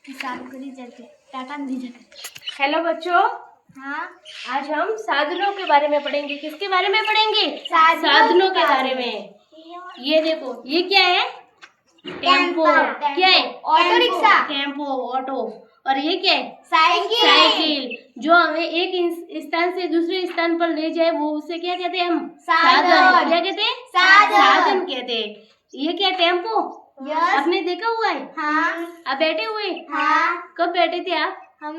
Hello बच्चों, हाँ, आज हम साधनों के बारे में पढ़ेंगे। किसके बारे में पढ़ेंगे? साधनों के बारे में। ये देखो, ये क्या है? टेम्पो। क्या है? Auto rickshaw. Tempo, auto. और ये क्या है? साइकिल। साइकिल। जो हमें एक स्थान से दूसरे स्थान पर ले जाए, वो उसे क्या कहते हैं? हम साधन। क्या कहते हैं? साधन कहते हैं। ये क्या टेम्पो? यस। आपने देखा हुआ है? हाँ। आप बैठे हुए? हाँ। कब बैठे थे आप? हम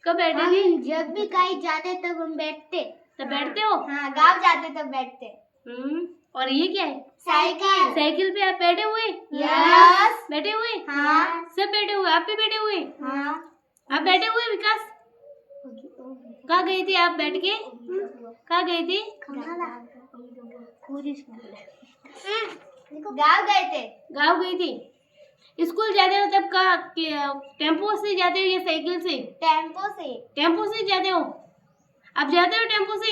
कब बैठे थे? जब भी कहीं जाते तब हम बैठते। तब बैठते हो? हाँ, गाँव जाते तब बैठते। और ये क्या है? साइकिल। साइकिल पे आप बैठे हुए? यस। बैठे हुए? हाँ। सब बैठे हुए? आप भी बैठे हुए? हाँ। आप बैठे हुए विकास? कहाँ गई थी आप बैठ के? कहाँ गई थी? गाँव गए थे। गाँव गई थी। स्कूल जाते हो तब का टेम्पो से जाते हो या साइकिल से? टेम्पो से। टेम्पो से जाते हो? आप जाते हो टेम्पो से?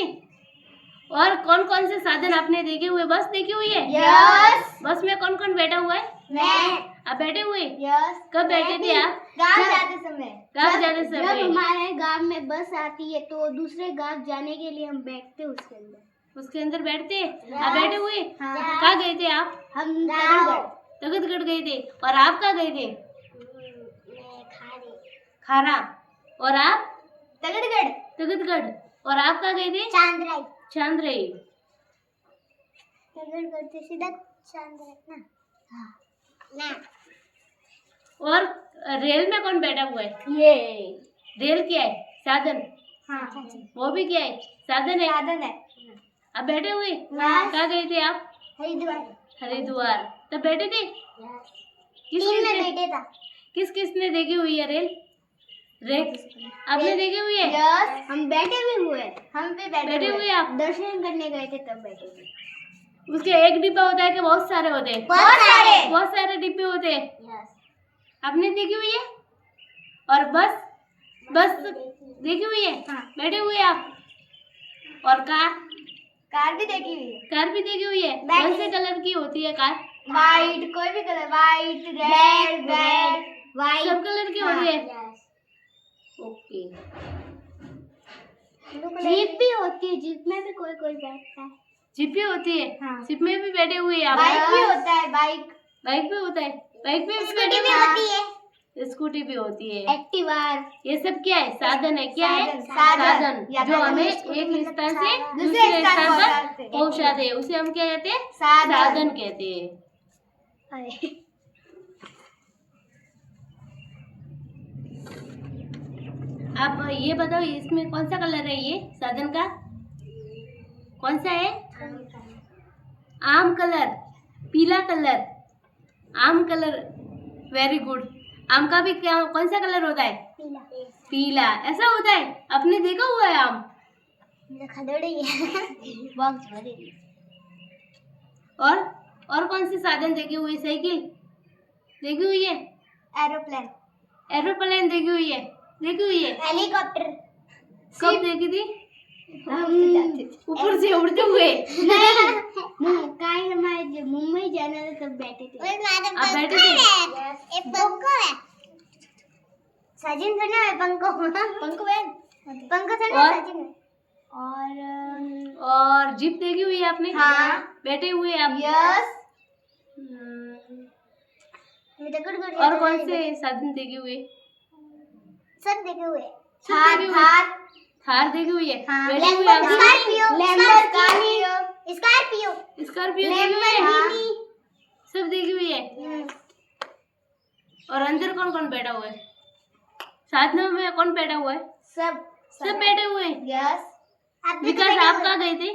और कौन कौन से साधन आपने देखे हुए? बस देखी हुई है? यस। बस में कौन कौन बैठा हुआ है? मैं। आप बैठे हुए? यस। कब बैठे थे आप? गाँव जाते समय। गाँव जाते समय। जब हमारे गांव में बस आती है तो दूसरे गांव जाने के लिए हम बैठते उसके अंदर। उसके अंदर बैठते? आप बैठे हुए? हाँ। कहाँ गए थे आप? हम तगतगढ़ गए थे। और आप कहाँ गए थे? खारा। और आप? तगतगढ़। और आप कहाँ गए थे? चांदराई। तगड़गढ़ से सीधा चांदराई ना। हाँ। और रेल में कौन बैठा हुआ है? ये रेल क्या है? साधन। हाँ। वो भी क्या है? साधन है। साधन है। आप बैठे हुए? हाँ। कहाँ गए थे आप? हरिद्वार। तब बैठे थे? किस किसने देखी हुई है रेल? आपने देखी हुई है? यस। हम बैठे भी हुए। हम भी बैठे हुए आप? दर्शन करने गए थे तब बैठे हुए। उसके एक डिब्बा होता है कि बहुत सारे होते हैं? बहुत सारे डिब्बे होते हैं। यस। आपने देखी हुई है? और बस देखी हुई है? हाँ। बैठे हुए आप? और कार भी देखी हुई है। कार भी देखी हुई है? बैठे। कौन से कलर की होती है कार? वाइट, कोई भी कलर, वाइट, रेड, वाइट, सब कलर की होती है? यस। ओके। जीप भी होती है, जीप में भी कोई कोई बैठता है। जीप भी होती है? हाँ। जीप में भी बैठे हुए हैं आप? बाइक भी होता है, बाइक भी होता है? बाइक पे भी स्कूटी बैठे भी हुए हैं? होती है, स्कूटी भी होती है। एक्टिवा। ये सब क्या है? साधन है। क्या है? साधन। जो हमें एक स्थान से दूसरे स्थान पर पहुंचाते हैं, उसे हम क्या कहते हैं? साधन कहते हैं। आप ये बताओ, इसमें कौन सा कलर है? ये साधन का कौन सा है? आम कलर, पीला कलर, आम कलर। Very good. आम का भी क्या कौन सा कलर होता है? पीला। ऐसा होता है? आपने देखा हुआ है आम? और कौन से साधन देखे हुए? साइकिल देखी हुई है? एरोप्लेन देखी हुई है? हेलीकॉप्टर। कब देखी थी? ऊपर से उड़ते हुए? हमारे मुंबई जाना था तब बैठे थे। आप बैठे थे? सचिन था ना, पंको था ना, सचिन। और जीप देखी हुई है आपने? हाँ। बैठे हुए आप? यस। और कौन से साधन देखे हुए? सब देखे हुए। थार देखी हुई है? हाँ। बैठे हुए आप? स्कॉर्पियो देखी हुई है? सब देखी हुई है? और अंदर कौन कौन बैठा हुआ है? साधनों में कौन बैठा हुआ है? सब बैठे हुए हैं? यस। विकास, आप कहाँ गए थे?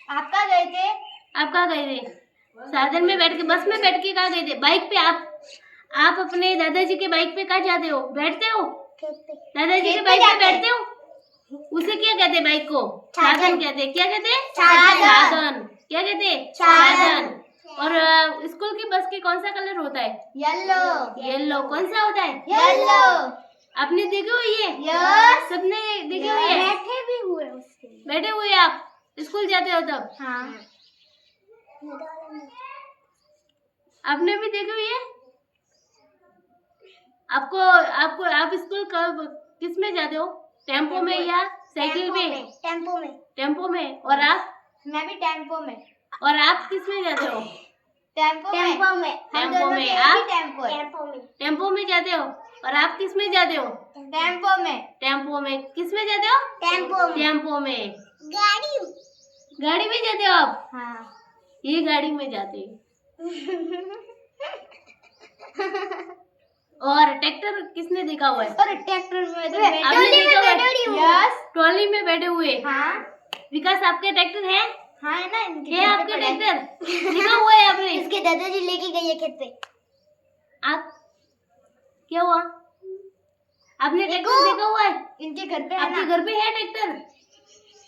आप कहाँ गए थे? आप कहाँ गए थे? साधन में बैठ के, बस में बैठ के कहाँ गए थे? बाइक पे आप अपने दादाजी के बाइक पे कहाँ जाते हो? बैठते हो? दादाजी के बाइक पे बैठते हो? उसे क्या कहते हैं? बाइक को साधन कहते हैं। क्या कहते हैं? साधन। क्या कहते हैं? साधन। और स्कूल की बस के कौन सा कलर होता है? येलो। कौन सा होता है? येलो। आपने देखी हुई है? यस। सबने देखी हुई है? बैठे भी हुए उसके। बैठे हुए आप स्कूल जाते हो तब? हाँ। आपने भी देखी हुई है? आपको आपको आप स्कूल कब किस में जाते हो? टेम्पो में या साइकिल पे? टेम्पो में। टेम्पो में। और आप? मैं भी टेम्पो में। और आप किस में जाते हो? टेम्पो में। टेम्पो में। आप? टेम्पो में। टेम्पो में जाते हो। और आप किस में जाते हो? टेम्पो में। टेम्पो में। किस में जाते हो? टेम्पो में। टेम्पो में। गाड़ी में जाते हो आप? हाँ। ये गाड़ी में जाते हैं। और ट्रैक्टर किसने देखा हुआ है? और ट्रैक्टर में तो आपने देखा हुआ है? यस। ट्रॉली में बैठे हुए। हाँ। विकास आपके ट्रैक्टर है? हाँ है ना, है आपके ट्रैक्टर? देखा हुआ है आपने? इसके दादाजी लेके गए हैं खेत पे। आप क्या हुआ? आपने ट्रैक्टर देखा हुआ है? इनके घर पे है आपके ना। घर पे है ट्रैक्टर?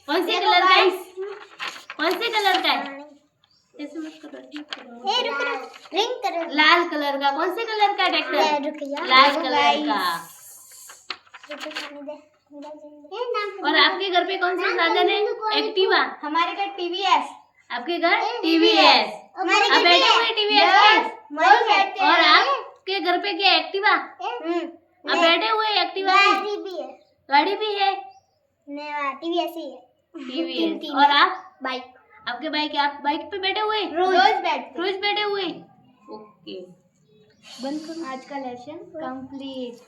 कौन से कलर का है? कौन से कलर का है? ऐसे मत करो, मत करो। ए रुक रुक, रिंग करो। लाल कलर का। कौन से कलर का ट्रैक्टर? रुक यार। लाल कलर का। और आपके घर पे कौन सा साधन है? एक्टिवा। हमारे घर टीवीएस। आपके घर टीवीएस। आप बैठे हुए टीवीएस पे? और आपके घर पे क्या एक्टिवा? आप बैठे हुए एक्टिवा पे? गाड़ी भी है। गाड़ी भी है? टीवीएस ही है। टीवीएस। और आप? बाइक। आपके बाइक है, आप बाइक पे बैठे हुए? रोज बैठते। रोज बैठे हुए। ओके, बंद करो। आज का लेसन कंप्लीट।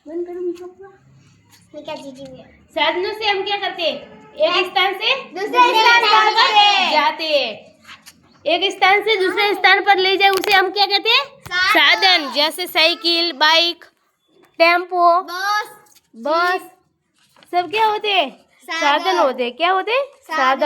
बंद करो। निका जीजी भी है। साधनों से हम क्या करते हैं? एक स्थान से दूसरे स्थान पर जाते हैं। एक स्थान से दूसरे स्थान पर ले जाए उसे हम क्या कहते हैं? साधन। जैसे साइकिल, बाइक, टेम्पो, बस सब क्या होते हैं? साधन होते हैं। क्या होते हैं? साधन।